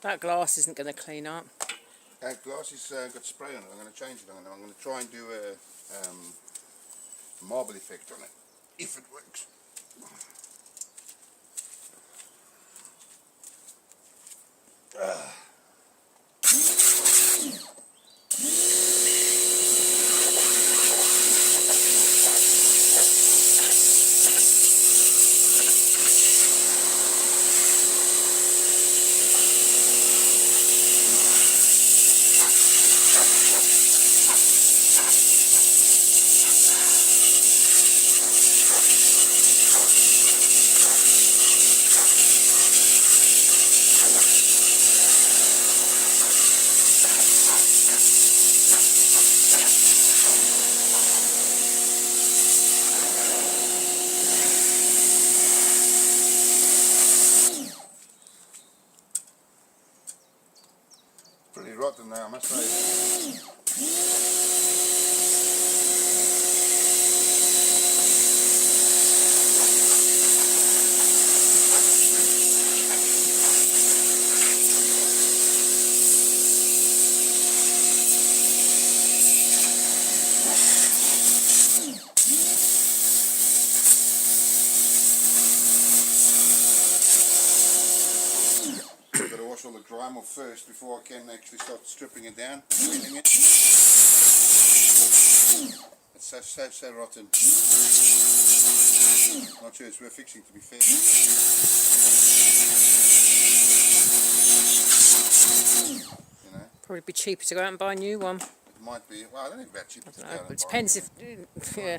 That glass isn't going to clean up. That glass has got spray on it. I'm going to change it. I'm going to try and do a marble effect on it, if it works. Pretty rotten now, I must say. I've got to wash all the grime off first before I can actually start stripping it down, cleaning it. It's so rotten. Not sure it's worth fixing, to be fair. You know. Probably be cheaper to go out and buy a new one. It might be. Well, I don't think about cheaper to go out and It depends buy if yeah.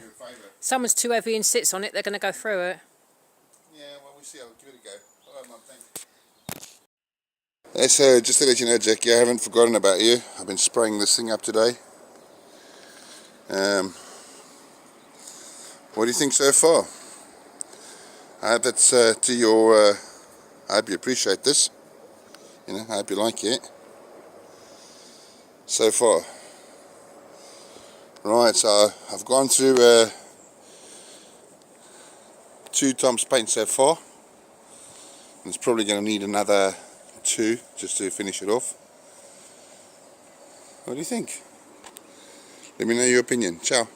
someone's too heavy and sits on it, they're going to go through it. Yeah, well, we'll see. I'll give it a go. All right, Mum, thanks. So just to let you know, Jackie, I haven't forgotten about you. I've been spraying this thing up today. What do you think so far? I hope that's to your. I hope you appreciate this. You know, I hope you like it. So far, right? So I've gone through 2 times paint so far. And it's probably going to need another 2 just to finish it off. What do you think? Let me know your opinion. Ciao.